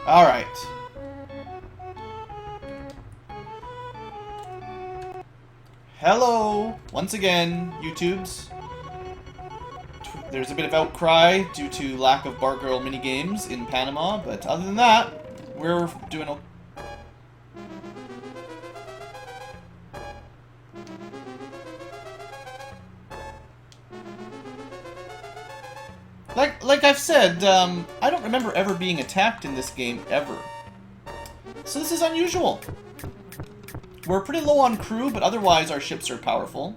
Alright. Hello, once again, YouTubes. There's a bit of outcry due to lack of Bar Girl minigames in Panama, but other than that, we're doing okay. Like I've said, I don't remember ever being attacked in this game, ever. So this is unusual. We're pretty low on crew, but otherwise our ships are powerful.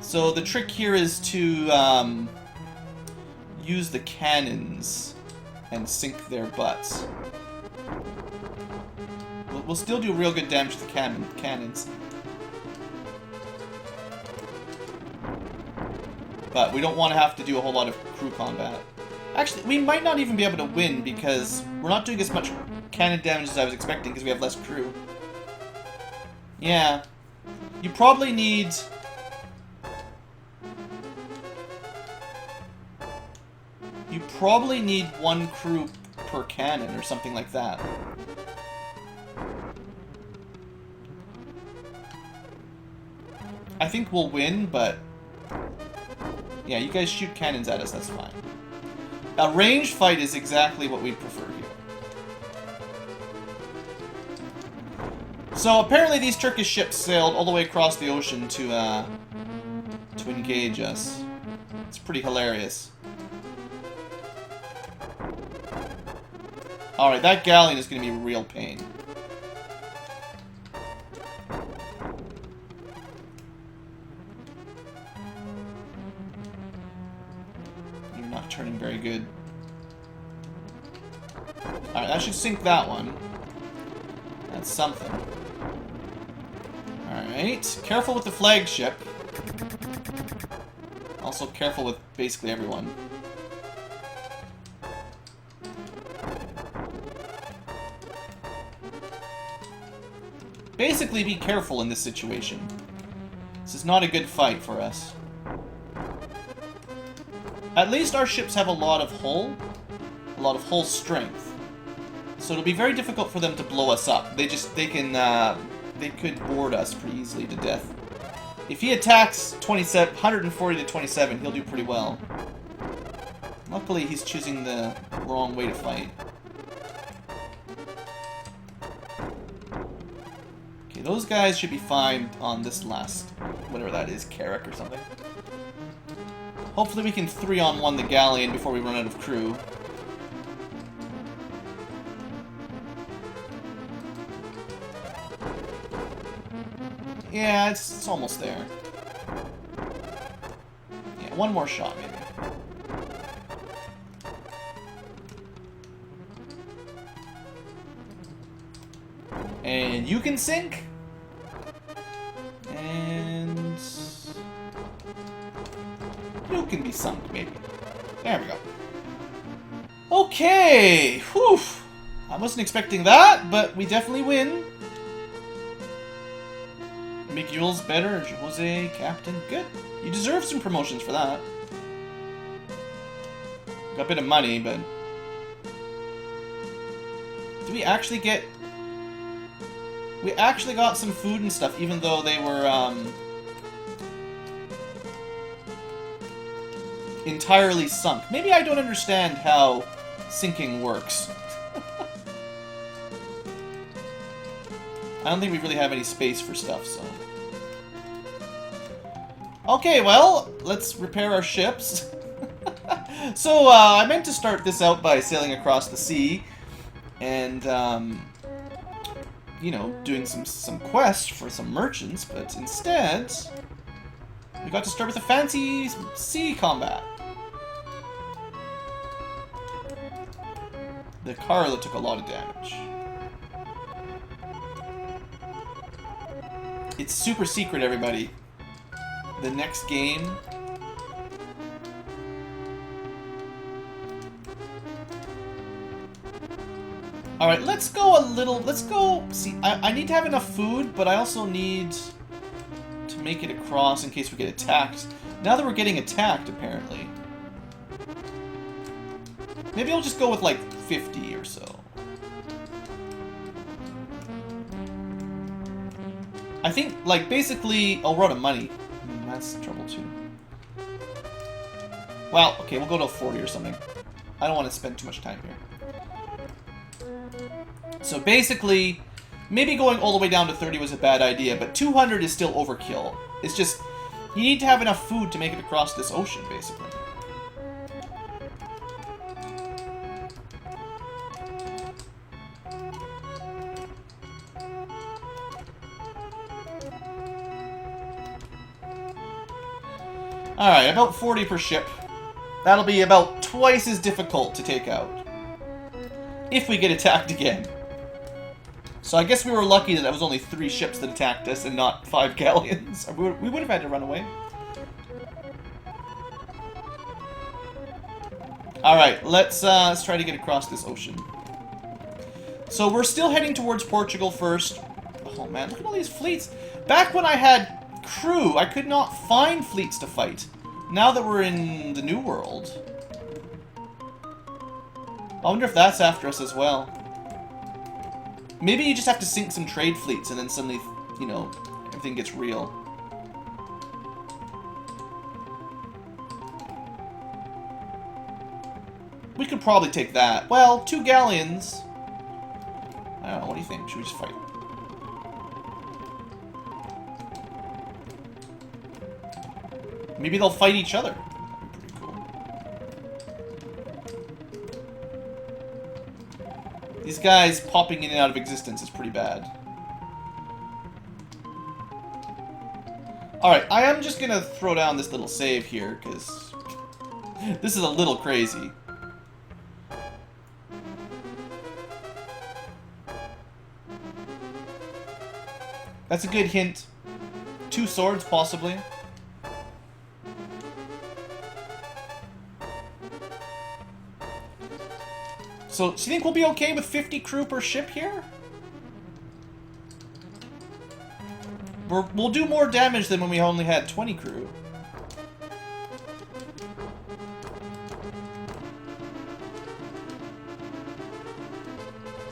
So the trick here is to use the cannons and sink their butts. We'll still do real good damage to the cannons. But we don't want to have to do a whole lot of crew combat. Actually, we might not even be able to win because we're not doing as much cannon damage as I was expecting because we have less crew. Yeah. You probably need... You probably need one crew per cannon or something like that. I think we'll win, but... Yeah, you guys shoot cannons at us, that's fine. A ranged fight is exactly what we prefer here. So apparently these Turkish ships sailed all the way across the ocean to engage us. It's pretty hilarious. Alright, that galleon is going to be a real pain. You're not turning very good. Alright, that should sink that one. That's something. Alright, careful with the flagship. Also careful with basically everyone. Basically, be careful in this situation. This is not a good fight for us. At least our ships have a lot of hull strength. So it'll be very difficult for them to blow us up. They could board us pretty easily to death. If he attacks 140 to 27, he'll do pretty well. Luckily, he's choosing the wrong way to fight. Okay, those guys should be fine on this last, whatever that is, Carrack or something. Hopefully we can 3-on-1 the galleon before we run out of crew. Yeah, it's almost there. Yeah, one more shot, maybe. And you can sink. And... you can be sunk, maybe. There we go. Okay! Whew! I wasn't expecting that, but we definitely win. Miguel's better, Jose, Captain. Good. You deserve some promotions for that. Got a bit of money, but... did we actually get... we actually got some food and stuff, even though they were, entirely sunk. Maybe I don't understand how sinking works. I don't think we really have any space for stuff, so... okay, well, let's repair our ships. So, I meant to start this out by sailing across the sea, and, you know, doing some quests for some merchants, but instead, we got to start with a fancy sea combat. The Carla took a lot of damage. It's super secret, everybody. The next game... alright, let's go a little... let's go... see, I need to have enough food, but I also need to make it across in case we get attacked. Now that we're getting attacked, apparently. Maybe I'll just go with like 50 or so. I think, like, basically... Oh, we're out of money. That's trouble, too. Well, okay, we'll go to 40 or something. I don't want to spend too much time here. So basically, maybe going all the way down to 30 was a bad idea, but 200 is still overkill. It's just, you need to have enough food to make it across this ocean, basically. Alright, about 40 per ship. That'll be about twice as difficult to take out. If we get attacked again. So I guess we were lucky that it was only 3 ships that attacked us and not 5 galleons. We would have had to run away. Alright, let's try to get across this ocean. So we're still heading towards Portugal first. Oh man, look at all these fleets. Back when I had crew, I could not find fleets to fight. Now that we're in the New World, I wonder if that's after us as well. Maybe you just have to sink some trade fleets and then suddenly, you know, everything gets real. We could probably take that. Well, 2 galleons. I don't know, what do you think? Should we just fight? Maybe they'll fight each other. That'd be pretty cool. These guys popping in and out of existence is pretty bad. Alright, I am just gonna throw down this little save here, because this is a little crazy. That's a good hint. 2 swords, possibly. So, do you think we'll be okay with 50 crew per ship here? We'll do more damage than when we only had 20 crew.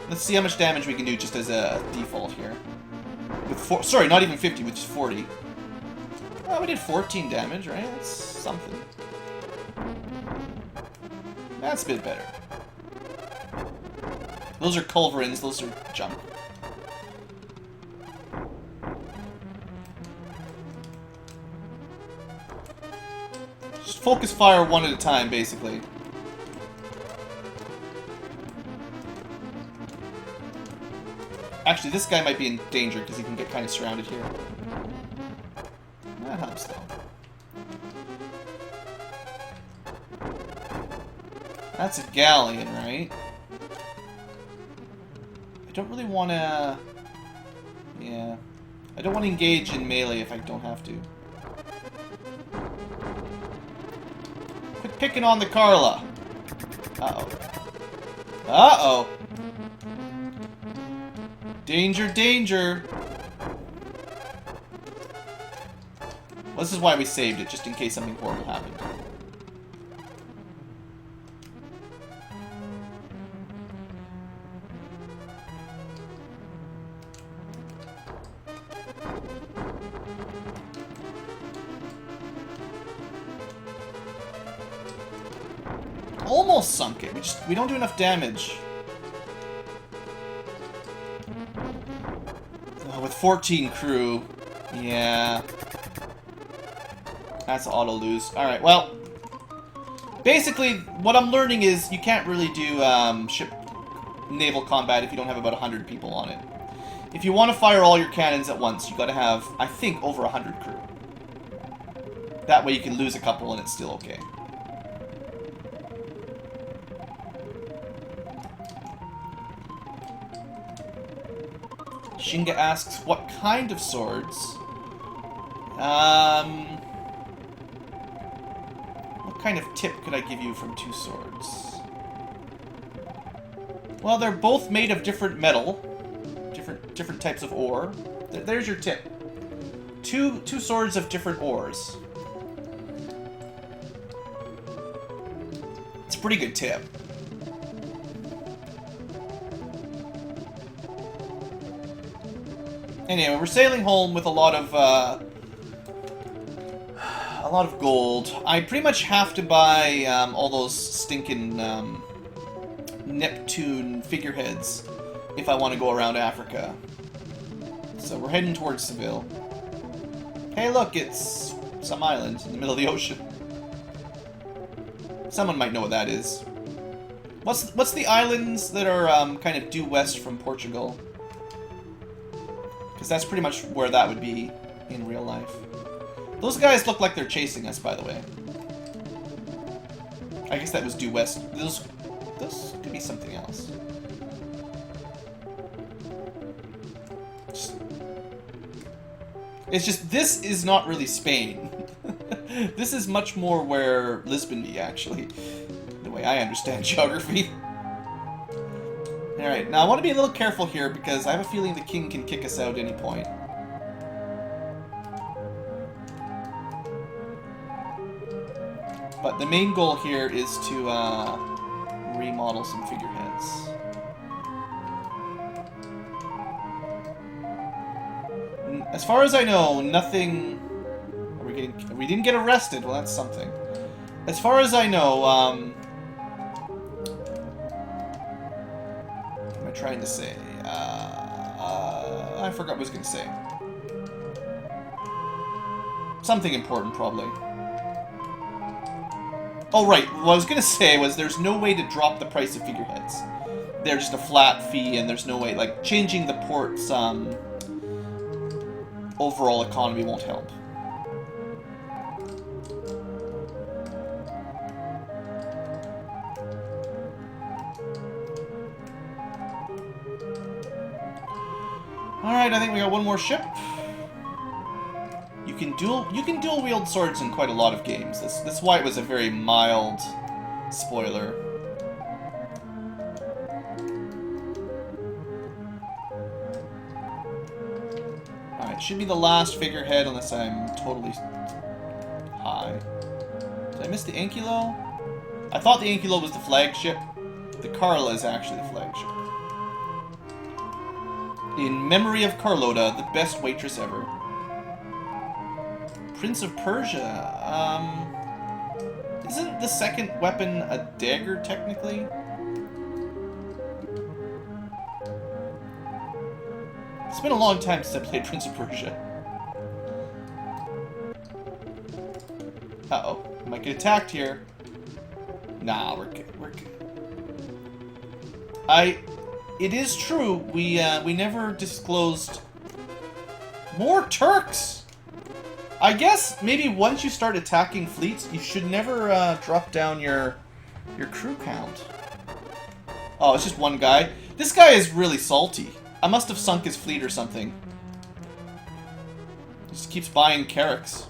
Let's see how much damage we can do just as a default here. With sorry, not even 50, with just 40. Well, we did 14 damage, right? That's something. That's a bit better. Those are culverins, those are junk. Just focus fire one at a time, basically. Actually, this guy might be in danger because he can get kind of surrounded here. That helps, though. That's a galleon, right? I don't really want to... Yeah. I don't want to engage in melee if I don't have to. Quit picking on the Carla. Uh-oh. Uh-oh. Danger, danger! Well, this is why we saved it, just in case something horrible happened. Almost sunk it. We don't do enough damage. Oh, with 14 crew, yeah, that's auto lose. All right, well, basically, what I'm learning is you can't really do ship naval combat if you don't have about 100 people on it. If you want to fire all your cannons at once, you got to have, I think, over 100 crew. That way you can lose a couple and it's still okay. Shinga asks, what kind of swords? What kind of tip could I give you from 2 swords? Well, they're both made of different metal. Different types of ore. There's your tip. Two swords of different ores. It's a pretty good tip. Anyway, we're sailing home with a lot of gold. I pretty much have to buy all those stinking Neptune figureheads if I want to go around Africa. So we're heading towards Seville. Hey, look, it's some island in the middle of the ocean. Someone might know what that is. What's the islands that are kind of due west from Portugal? Because that's pretty much where that would be in real life. Those guys look like they're chasing us, by the way. I guess that was due west. Those could be something else. It's just, this is not really Spain. This is much more where Lisbon be, actually. The way I understand geography. Alright, now I want to be a little careful here because I have a feeling the king can kick us out at any point. But the main goal here is to remodel some figureheads. As far as I know, nothing... We didn't get arrested. Well, that's something. As far as I know, what am I trying to say? I forgot what I was going to say. Something important, probably. Oh, right. What I was going to say was there's no way to drop the price of figureheads. They're just a flat fee, and there's no way... Like, changing the port's overall economy won't help. Alright, I think we got one more ship. You can dual wield swords in quite a lot of games. That's why it was a very mild spoiler. Alright, should be the last figurehead unless I'm totally high. Did I miss the Ankylo? I thought the Ankylo was the flagship. The Carla is actually the flagship. In memory of Carlota, the best waitress ever. Prince of Persia. Isn't the second weapon a dagger, technically? It's been a long time since I played Prince of Persia. Uh-oh. Might get attacked here. Nah, we're good. We're good. It is true, we never disclosed more Turks! I guess maybe once you start attacking fleets, you should never drop down your crew count. Oh, it's just one guy. This guy is really salty. I must have sunk his fleet or something. He just keeps buying carracks.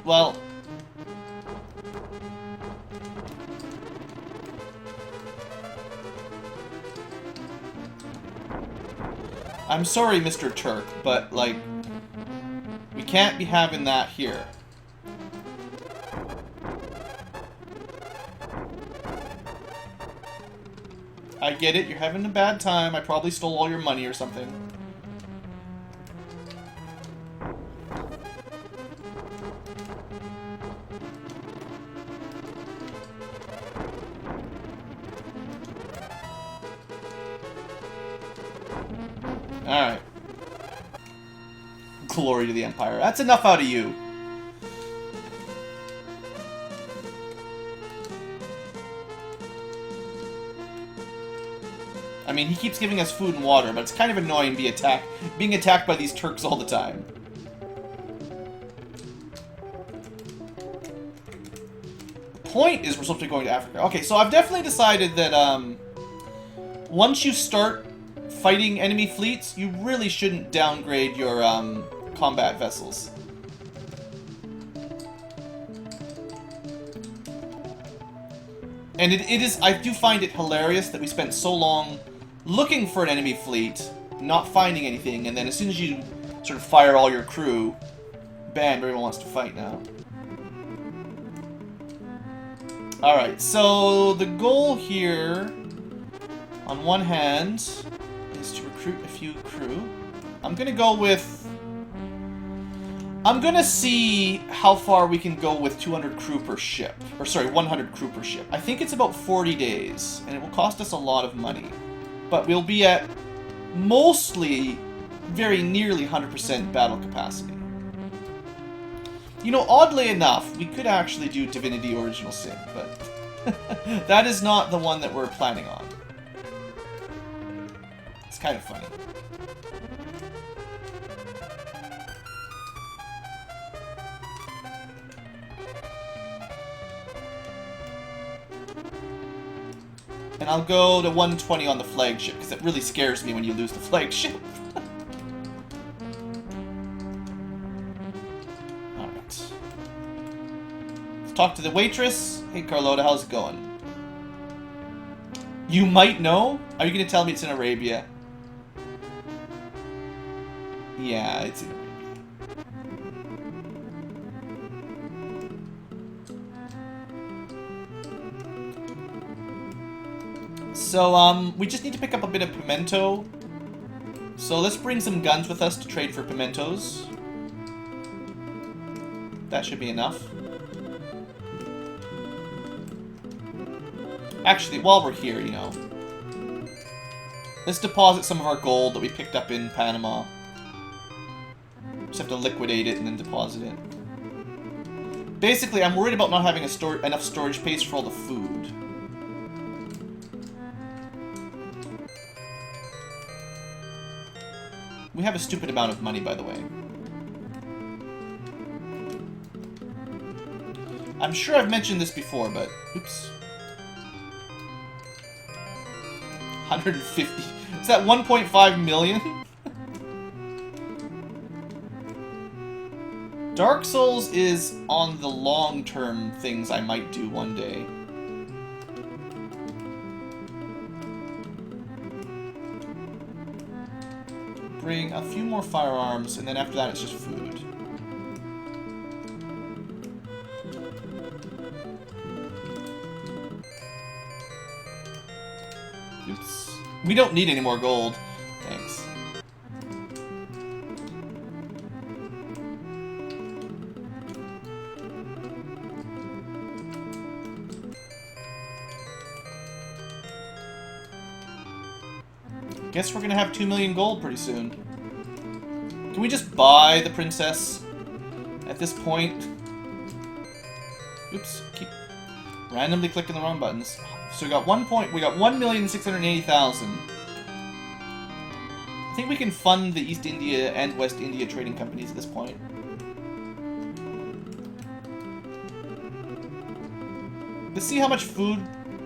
Well... I'm sorry, Mr. Turk, but, like, we can't be having that here. I get it, you're having a bad time. I probably stole all your money or something. Alright. Glory to the Empire. That's enough out of you. I mean, he keeps giving us food and water, but it's kind of annoying being attacked by these Turks all the time. The point is we're supposed to be going to Africa. Okay, so I've definitely decided that, once you start fighting enemy fleets, you really shouldn't downgrade your combat vessels. And it is, I do find it hilarious that we spent so long looking for an enemy fleet, not finding anything, and then as soon as you sort of fire all your crew, bam, everyone wants to fight now. Alright, so the goal here, on one hand, is to recruit a few crew. I'm gonna go with... I'm gonna see how far we can go with 200 crew per ship. Or sorry, 100 crew per ship. I think it's about 40 days, and it will cost us a lot of money. But we'll be at mostly, very nearly 100% battle capacity. You know, oddly enough, we could actually do Divinity Original Sin, but that is not the one that we're planning on. It's kind of funny. And I'll go to 120 on the flagship, because it really scares me when you lose the flagship. Alright. Let's talk to the waitress. Hey Carlota, how's it going? You might know? Are you going to tell me it's in Arabia? Yeah, it's in Arabia. So, we just need to pick up a bit of pimento. So let's bring some guns with us to trade for pimentos. That should be enough. Actually, while we're here, you know, let's deposit some of our gold that we picked up in Panama. Just have to liquidate it and then deposit it. Basically, I'm worried about not having enough storage space for all the food. We have a stupid amount of money, by the way. I'm sure I've mentioned this before, but... Oops. 150. Is that 1.5 million? Dark Souls is on the long-term things I might do one day. Bring a few more firearms, and then after that it's just food. Oops. We don't need any more gold. Thanks. Guess we're gonna have 2 million gold pretty soon. Can we just buy the princess at this point? Oops, keep randomly clicking the wrong buttons. So we got 1,680,000. I think we can fund the East India and West India trading companies at this point. Let's see how much food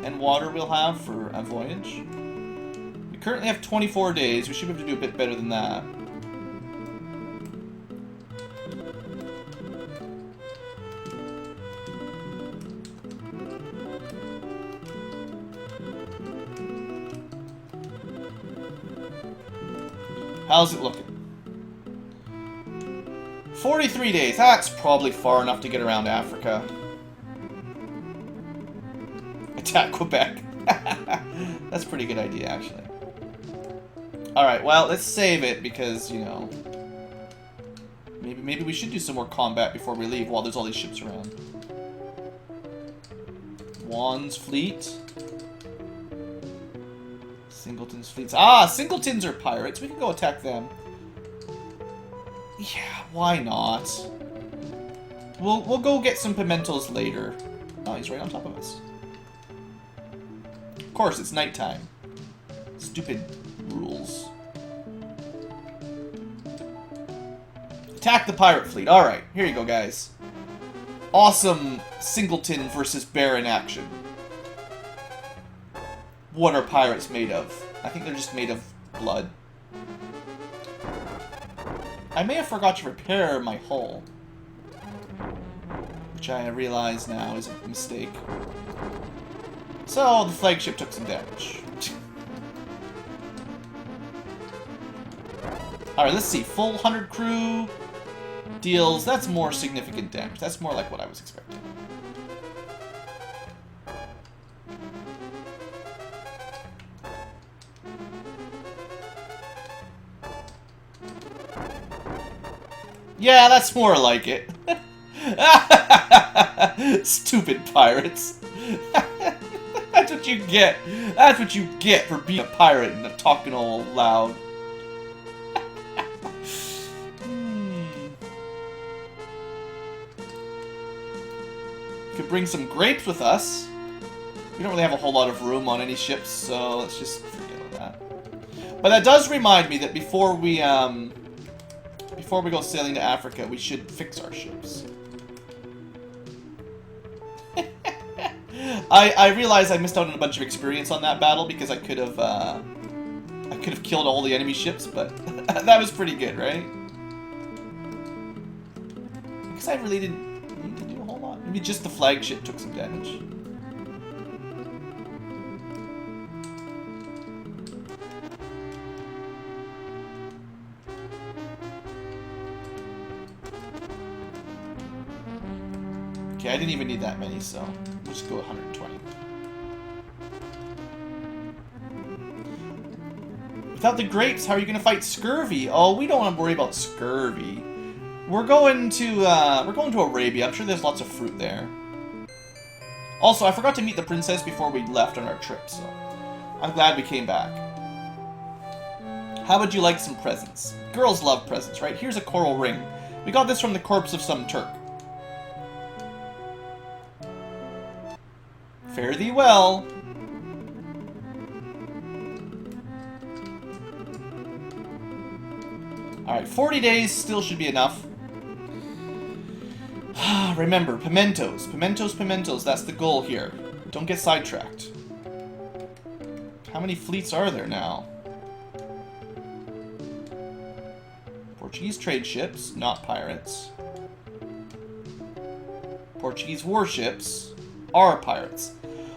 and water we'll have for a voyage. We currently have 24 days. We should be able to do a bit better than that. How's it looking? 43 days. That's probably far enough to get around Africa. Attack Quebec. That's a pretty good idea, actually. Alright, well, let's save it because, you know... Maybe we should do some more combat before we leave while there's all these ships around. Juan's fleet. Singleton's fleets. Ah, Singletons are pirates. We can go attack them. Yeah, why not? We'll go get some pimentos later. Oh, he's right on top of us. Of course, it's nighttime. Stupid rules. Attack the pirate fleet. Alright, here you go, guys. Awesome Singleton versus Baron action. What are pirates made of? I think they're just made of blood. I may have forgot to repair my hull. Which I realize now is a mistake. So, the flagship took some damage. Alright, let's see. Full 100 crew deals... That's more significant damage. That's more like what I was expecting. Yeah, that's more like it. Stupid pirates. That's what you get. That's what you get for being a pirate and talking all loud. Could bring some grapes with us. We don't really have a whole lot of room on any ships, so let's just forget about that. But that does remind me that before we go sailing to Africa, we should fix our ships. I realize I missed out on a bunch of experience on that battle because I could have killed all the enemy ships, but that was pretty good, right? Because I really didn't need to do a whole lot. Maybe just the flagship took some damage. Okay, I didn't even need that many, so we'll just go 120. Without the grapes, how are you going to fight scurvy? Oh, we don't want to worry about scurvy. We're going to Arabia. I'm sure there's lots of fruit there. Also, I forgot to meet the princess before we left on our trip, so I'm glad we came back. How would you like some presents? Girls love presents, right? Here's a coral ring. We got this from the corpse of some Turk. Fare thee well. Alright, 40 days still should be enough. Remember, pimentos. Pimentos, pimentos. That's the goal here. Don't get sidetracked. How many fleets are there now? Portuguese trade ships, not pirates. Portuguese warships are pirates.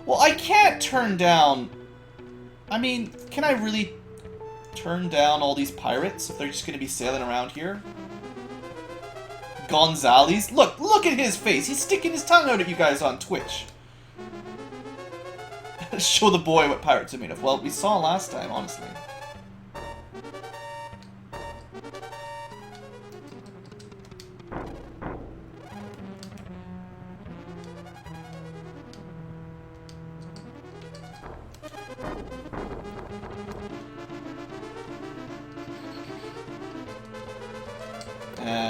Well, I can't turn down... I mean, can I really turn down all these pirates if they're just going to be sailing around here? Gonzales? Look at his face. He's sticking his tongue out at you guys on Twitch. Show the boy what pirates are made of. Well, we saw last time, honestly.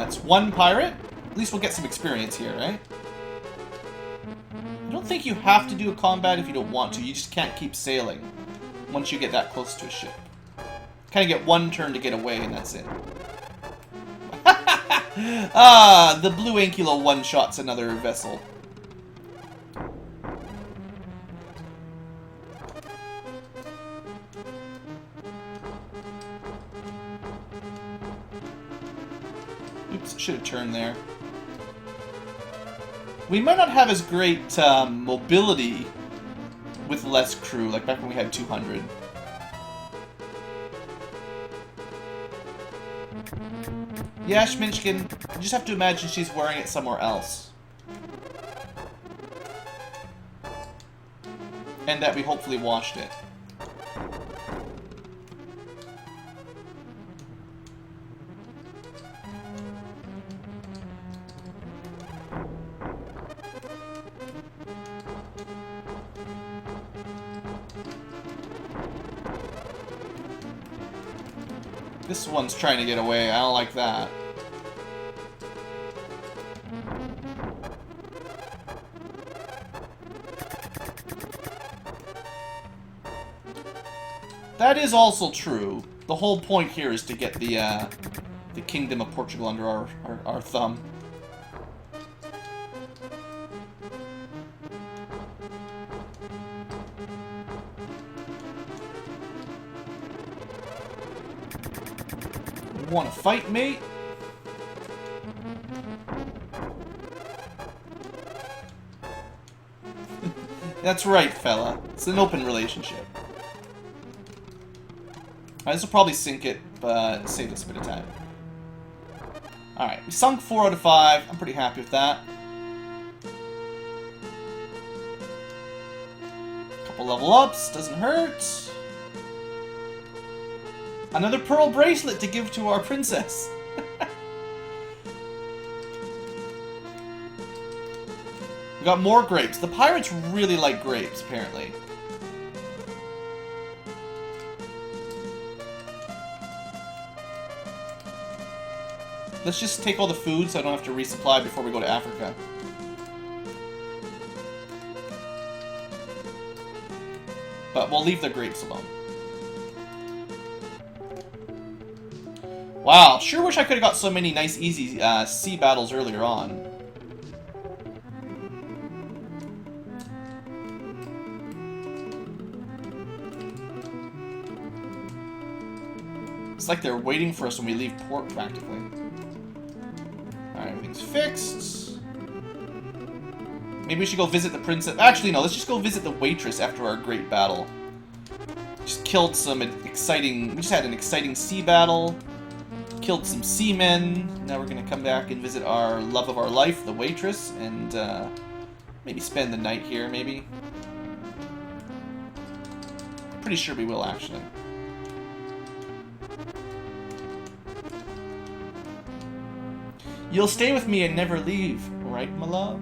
It's one pirate. At least we'll get some experience here, right? I don't think you have to do a combat if you don't want to. You just can't keep sailing once you get that close to a ship. Kind of get one turn to get away, and that's it. Ah, the BlueAnkylo one-shots another vessel. Oops, should have turned there. We might not have as great mobility with less crew, like back when we had 200. Yeah, Schminchkin, you just have to imagine she's wearing it somewhere else. And that we hopefully washed it. This one's trying to get away. I don't like that. That is also true. The whole point here is to get the Kingdom of Portugal under our thumb. Want to fight, mate? That's right, fella. It's an open relationship. Alright, this will probably sink it, but save us a bit of time. Alright, we sunk 4 out of 5. I'm pretty happy with that. Couple level ups, doesn't hurt. Another pearl bracelet to give to our princess. We got more grapes. The pirates really like grapes, apparently. Let's just take all the food so I don't have to resupply before we go to Africa. But we'll leave the grapes alone. Wow, sure wish I could have got so many nice, easy sea battles earlier on. It's like they're waiting for us when we leave port, practically. Alright, everything's fixed. Maybe we should go visit the princess. Actually, no, let's just go visit the waitress after our great battle. Just killed some exciting... We just had an exciting sea battle. Killed some seamen. Now we're going to come back and visit our love of our life, the waitress, and maybe spend the night here, maybe. Pretty sure we will, actually. You'll stay with me and never leave, right, my love?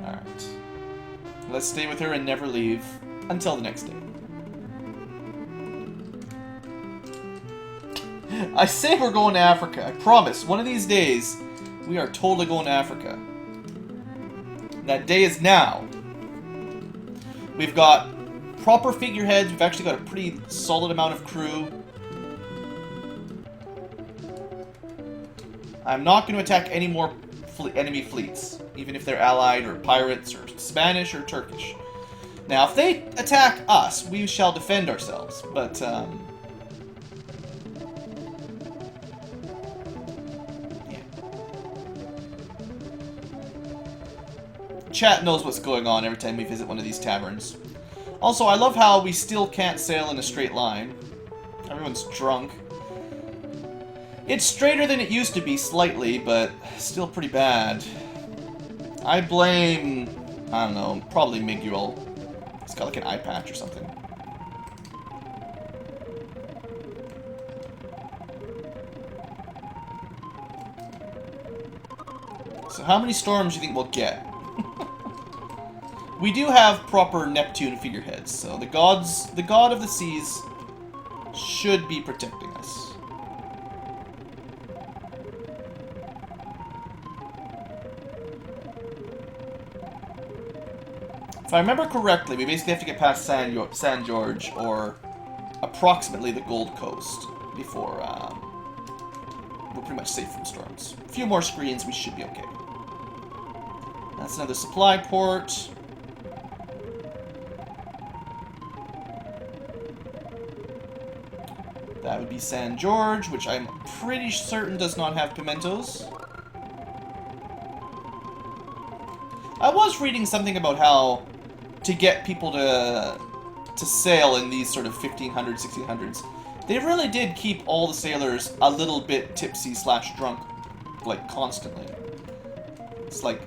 Alright. Let's stay with her and never leave until the next day. I say we're going to Africa. I promise. One of these days, we are totally going to Africa. That day is now. We've got proper figureheads. We've actually got a pretty solid amount of crew. I'm not going to attack any more enemy fleets, even if they're allied or pirates or Spanish or Turkish. Now, if they attack us, we shall defend ourselves, but yeah. Chat knows what's going on every time we visit one of these taverns. Also, I love how we still can't sail in a straight line. Everyone's drunk. It's straighter than it used to be, slightly, but still pretty bad. I blame, I don't know, probably Miguel. He's got like an eye patch or something. So how many storms do you think we'll get? We do have proper Neptune figureheads, so the god of the seas should be protecting us. If I remember correctly, we basically have to get past San George, or approximately the Gold Coast, before we're pretty much safe from storms. A few more screens, we should be okay. That's another supply port. That would be San George, which I'm pretty certain does not have pimentos. I was reading something about how to get people to sail in these sort of 1500s, 1600s, they really did keep all the sailors a little bit tipsy / drunk, like, constantly. It's like,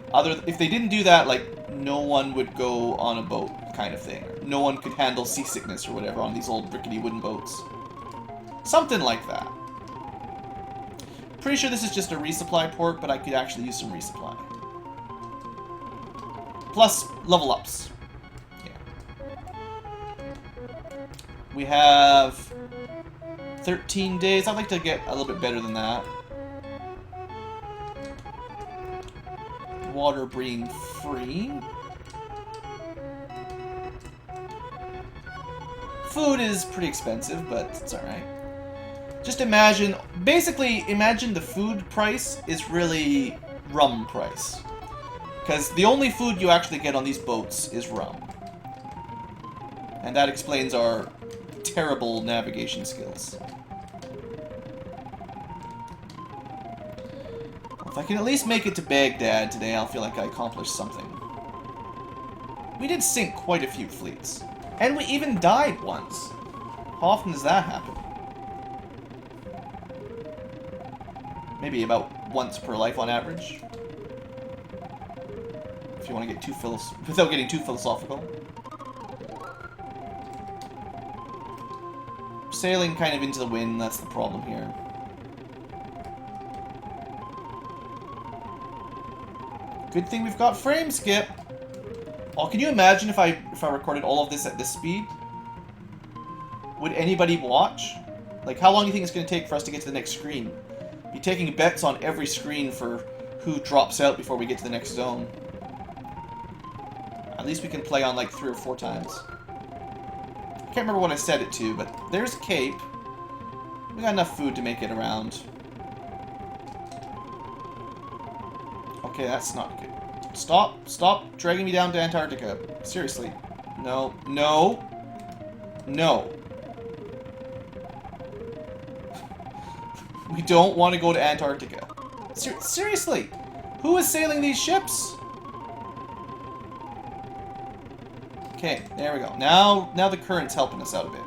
if they didn't do that, like, no one would go on a boat, kind of thing. Or no one could handle seasickness or whatever on these old rickety wooden boats. Something like that. Pretty sure this is just a resupply port, but I could actually use some resupply. Plus, level ups. Yeah. We have 13 days. I'd like to get a little bit better than that. Water being free. Food is pretty expensive, but it's alright. Just imagine, basically, imagine the food price is really rum price. Because the only food you actually get on these boats is rum. And that explains our terrible navigation skills. If I can at least make it to Baghdad today, I'll feel like I accomplished something. We did sink quite a few fleets. And we even died once. How often does that happen? Maybe about once per life on average. If you want to get too without getting too philosophical. Sailing kind of into the wind, that's the problem here. Good thing we've got frame skip. Oh, can you imagine if I recorded all of this at this speed? Would anybody watch? Like, how long do you think it's going to take for us to get to the next screen? Be taking bets on every screen for who drops out before we get to the next zone. At least we can play on like 3 or 4 times. I can't remember what I set it to, but there's Cape. We got enough food to make it around. Okay, that's not good. Stop. Stop dragging me down to Antarctica. Seriously. No. No. No. We don't want to go to Antarctica. Seriously. Who is sailing these ships? Okay, there we go. Now the current's helping us out a bit.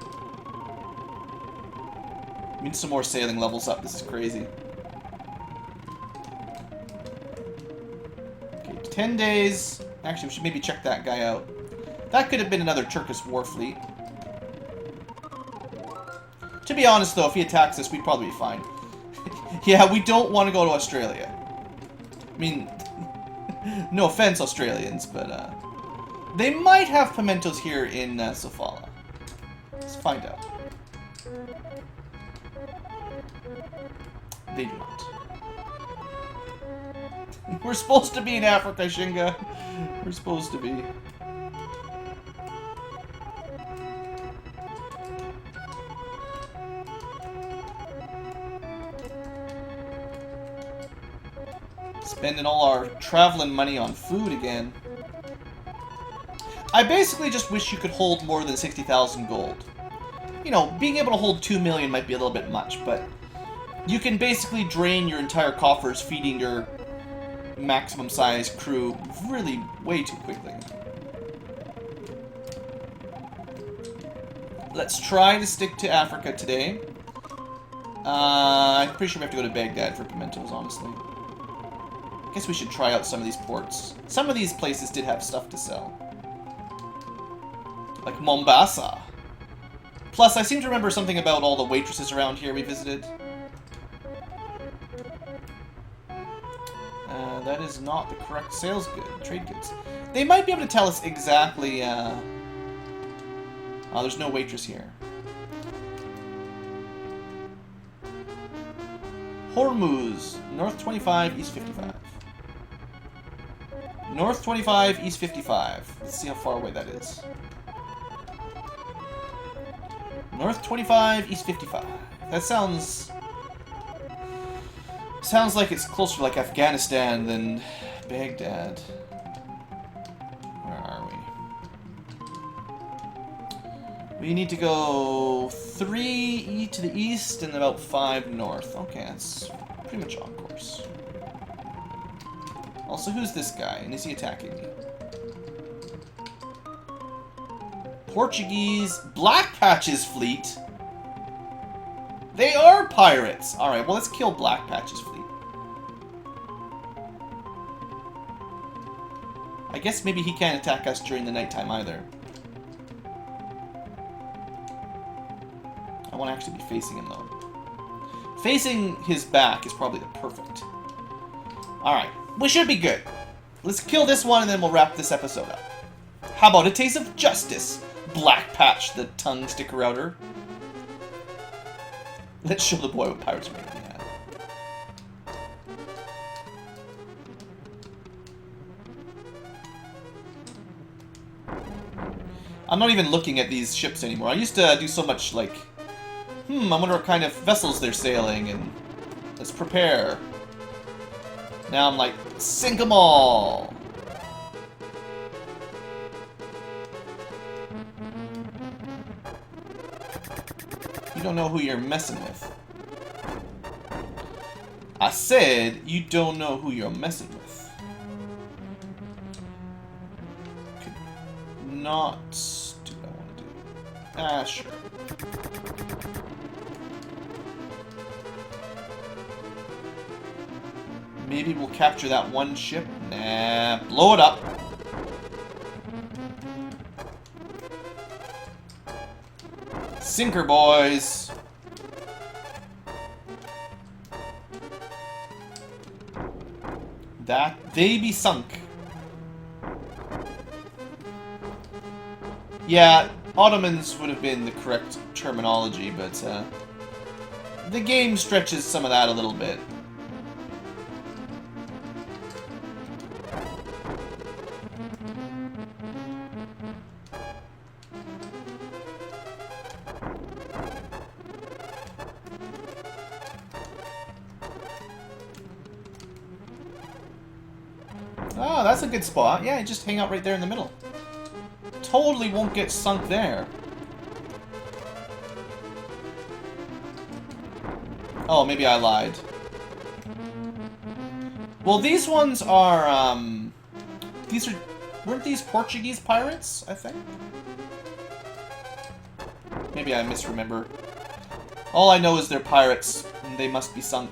We need some more sailing levels up. This is crazy. 10 days. Actually, we should maybe check that guy out. That could have been another Turkish war fleet. To be honest, though, if he attacks us, we'd probably be fine. Yeah, we don't want to go to Australia. I mean, no offense, Australians, but they might have pimentos here in Sofala. Let's find out. They do not. We're supposed to be in Africa, Shinga. We're supposed to be. Spending all our traveling money on food again. I basically just wish you could hold more than 60,000 gold. You know, being able to hold 2 million might be a little bit much, but you can basically drain your entire coffers feeding your maximum size crew really way too quickly. Let's try to stick to Africa today. I'm pretty sure we have to go to Baghdad for pimentos, honestly. I guess we should try out some of these ports. Some of these places did have stuff to sell. Like Mombasa. Plus, I seem to remember something about all the waitresses around here we visited. That is not the correct sales good. Trade goods. They might be able to tell us exactly, Oh, there's no waitress here. Hormuz. North 25, East 55. North 25, East 55. Let's see how far away that is. North 25, East 55. That sounds like it's closer to like Afghanistan than Baghdad. Where are we? We need to go 3 to the east and about 5 north. Okay, that's pretty much on course. Also, who's this guy? And is he attacking me? Portuguese Black Patch's fleet? They are pirates! Alright, well, let's kill Black Patch's fleet. I guess maybe he can't attack us during the nighttime either. I want to actually be facing him, though. Facing his back is probably the perfect. Alright, we should be good. Let's kill this one and then we'll wrap this episode up. How about a taste of justice, Black Patch, the tongue sticker router? Let's show the boy what pirates are made of. I'm not even looking at these ships anymore. I used to do so much, like, I wonder what kind of vessels they're sailing, and let's prepare. Now I'm like, sink 'em all! You don't know who you're messing with. I said, you don't know who you're messing with. Could not do what I want to do. Ah, sure. Maybe we'll capture that one ship. Nah, blow it up. Sinker, boys. They be sunk. Yeah, Ottomans would have been the correct terminology, but the game stretches some of that a little bit. Oh, that's a good spot. Yeah, just hang out right there in the middle. Totally won't get sunk there. Oh, maybe I lied. Well, these ones are, weren't these Portuguese pirates, I think? Maybe I misremember. All I know is they're pirates, and they must be sunk.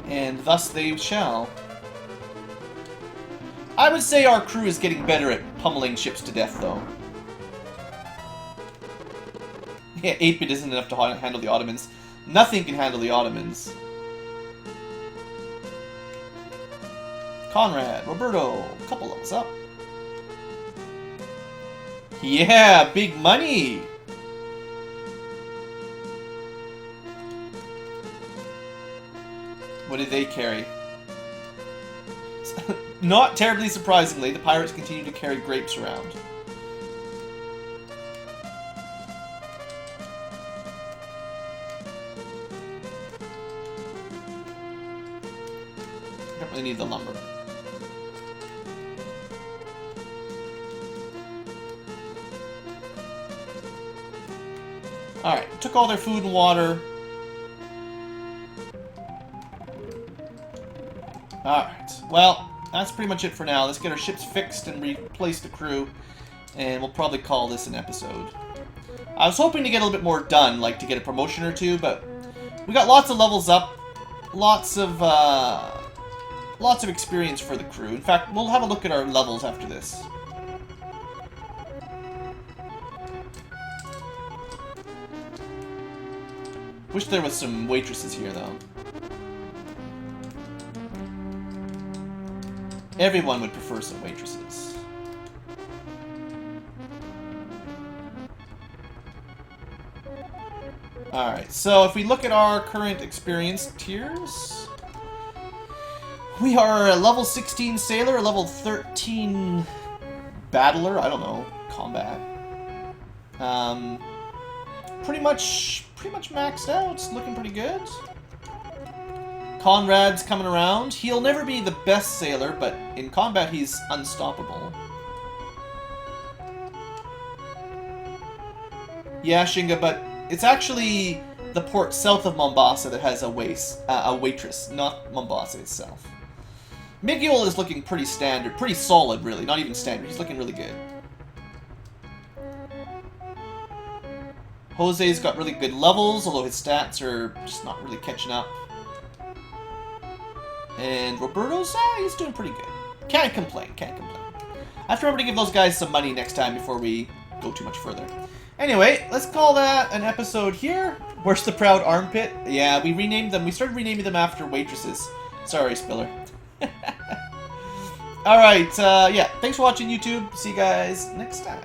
And thus they shall. I would say our crew is getting better at pummeling ships to death, though. Yeah, 8-bit isn't enough to handle the Ottomans. Nothing can handle the Ottomans. Conrad, Roberto, a couple levels up. Yeah, big money! What did they carry? Not terribly surprisingly, the pirates continue to carry grapes around. Don't really need the lumber. Alright, took all their food and water. Alright, well, that's pretty much it for now. Let's get our ships fixed and replace the crew, and we'll probably call this an episode. I was hoping to get a little bit more done, like to get a promotion or two, but we got lots of levels up, lots of experience for the crew. In fact, we'll have a look at our levels after this. Wish there was some waitresses here, though. Everyone would prefer some waitresses. Alright, so if we look at our current experience tiers, we are a level 16 sailor, a level 13 battler, I don't know, combat. Pretty much maxed out, it's looking pretty good. Conrad's coming around. He'll never be the best sailor, but in combat he's unstoppable. Yeah, Shinga, but it's actually the port south of Mombasa that has a waitress, not Mombasa itself. Miguel is looking pretty standard, pretty solid, really. Not even standard. He's looking really good. Jose's got really good levels, although his stats are just not really catching up. And Roberto's, he's doing pretty good. Can't complain, can't complain. I have to remember to give those guys some money next time before we go too much further. Anyway, let's call that an episode here. Where's the Proud Armpit? Yeah, we renamed them. We started renaming them after waitresses. Sorry, Spiller. Alright, yeah, thanks for watching, YouTube. See you guys next time.